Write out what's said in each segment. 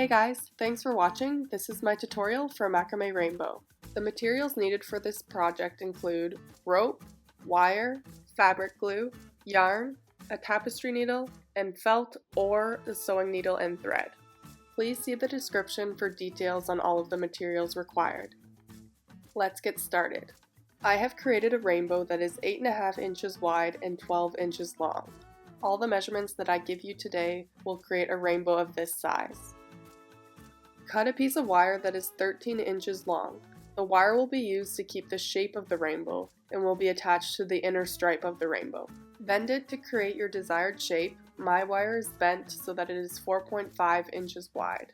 Hey guys, thanks for watching. This is my tutorial for Macrame Rainbow. The materials needed for this project include rope, wire, fabric glue, yarn, a tapestry needle, and felt or the sewing needle and thread. Please see the description for details on all of the materials required. Let's get started. I have created a rainbow that is 8.5 inches wide and 12 inches long. All the measurements that I give you today will create a rainbow of this size. Cut a piece of wire that is 13 inches long. The wire will be used to keep the shape of the rainbow and will be attached to the inner stripe of the rainbow. Bend it to create your desired shape. My wire is bent so that it is 4.5 inches wide.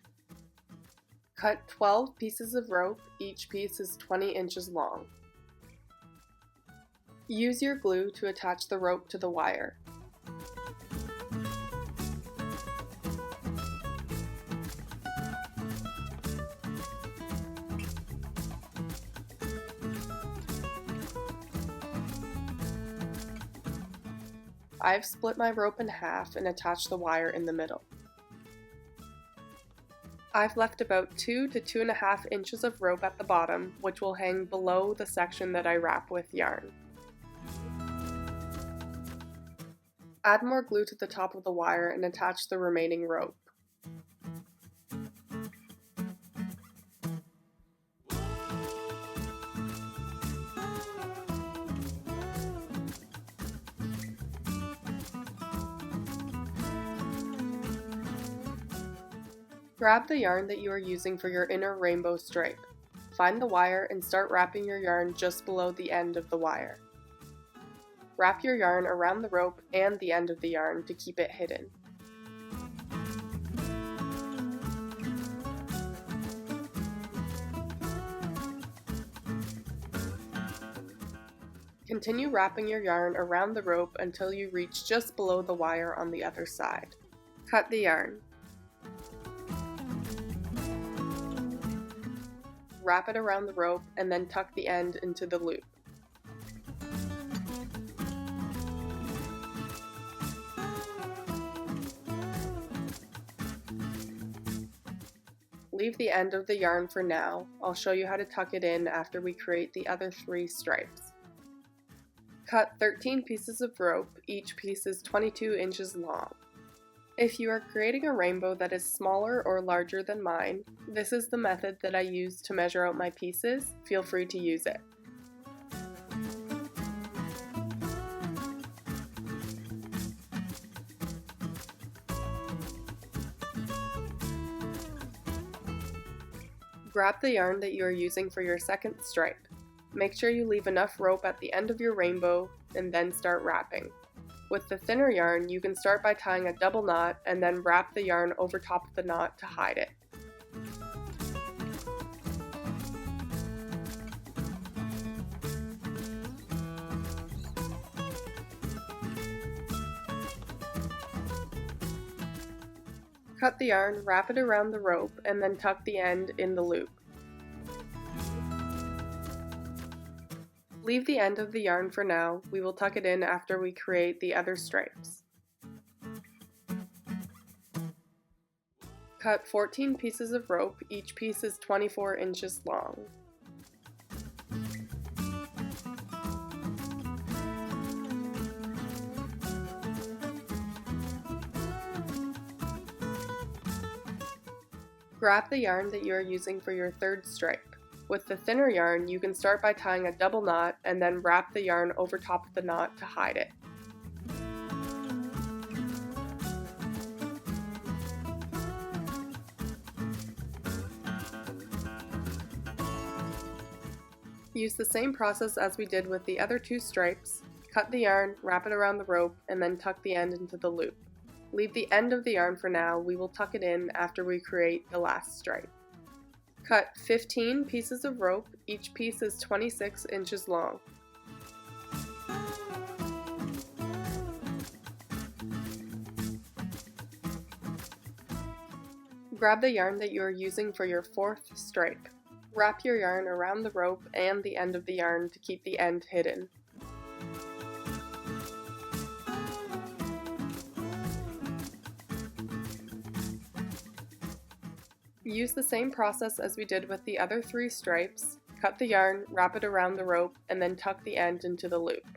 Cut 12 pieces of rope, each piece is 20 inches long. Use your glue to attach the rope to the wire. I've split my rope in half and attached the wire in the middle. I've left about 2 to 2.5 inches of rope at the bottom, which will hang below the section that I wrap with yarn. Add more glue to the top of the wire and attach the remaining rope. Grab the yarn that you are using for your inner rainbow stripe. Find the wire and start wrapping your yarn just below the end of the wire. Wrap your yarn around the rope and the end of the yarn to keep it hidden. Continue wrapping your yarn around the rope until you reach just below the wire on the other side. Cut the yarn. Wrap it around the rope and then tuck the end into the loop. Leave the end of the yarn for now. I'll show you how to tuck it in after we create the other 3 stripes. Cut 13 pieces of rope, each piece is 22 inches long. If you are creating a rainbow that is smaller or larger than mine, this is the method that I use to measure out my pieces. Feel free to use it. Grab the yarn that you are using for your second stripe. Make sure you leave enough rope at the end of your rainbow and then start wrapping. With the thinner yarn, you can start by tying a double knot and then wrap the yarn over top of the knot to hide it. Cut the yarn, wrap it around the rope, and then tuck the end in the loop. Leave the end of the yarn for now. We will tuck it in after we create the other stripes. Cut 14 pieces of rope, each piece is 24 inches long. Grab the yarn that you are using for your third stripe. With the thinner yarn, you can start by tying a double knot and then wrap the yarn over top of the knot to hide it. Use the same process as we did with the other 2 stripes. Cut the yarn, wrap it around the rope, and then tuck the end into the loop. Leave the end of the yarn for now. We will tuck it in after we create the last stripe. Cut 15 pieces of rope, each piece is 26 inches long. Grab the yarn that you are using for your 4th stripe. Wrap your yarn around the rope and the end of the yarn to keep the end hidden. Use the same process as we did with the other 3 stripes. Cut the yarn, wrap it around the rope, and then tuck the end into the loop.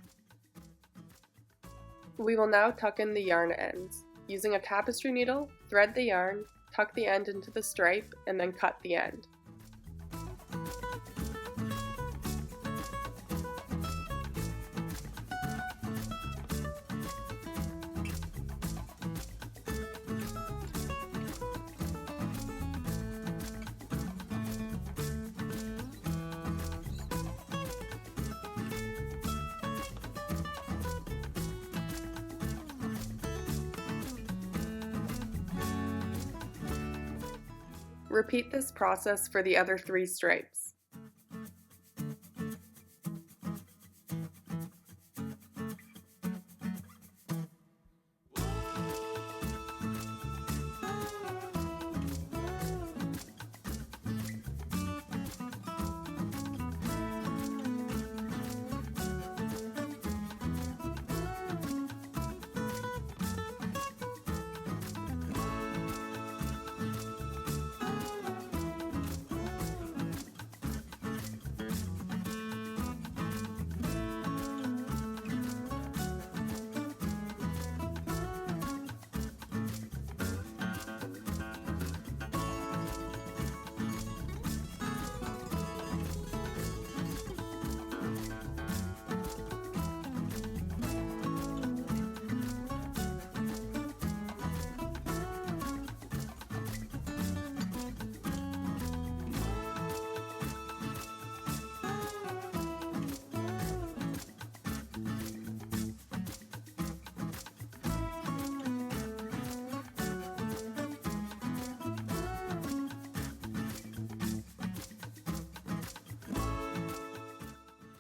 We will now tuck in the yarn ends. Using a tapestry needle, thread the yarn, tuck the end into the stripe, and then cut the end. Repeat this process for the other 3 stripes.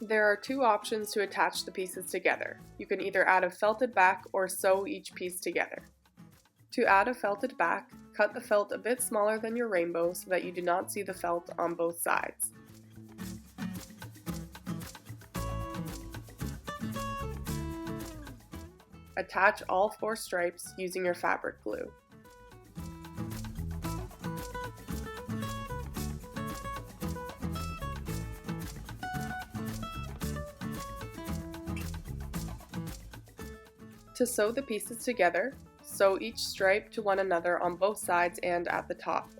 There are 2 options to attach the pieces together. You can either add a felted back or sew each piece together. To add a felted back, cut the felt a bit smaller than your rainbow so that you do not see the felt on both sides. Attach all 4 stripes using your fabric glue. To sew the pieces together, sew each stripe to one another on both sides and at the top.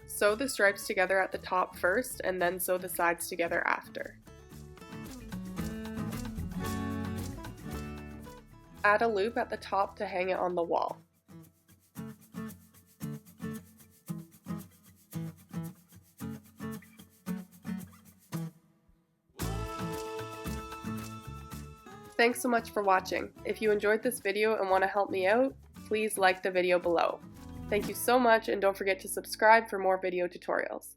Sew the stripes together at the top first and then sew the sides together after. Add a loop at the top to hang it on the wall. Thanks so much for watching. If you enjoyed this video and want to help me out, please like the video below. Thank you so much, and don't forget to subscribe for more video tutorials.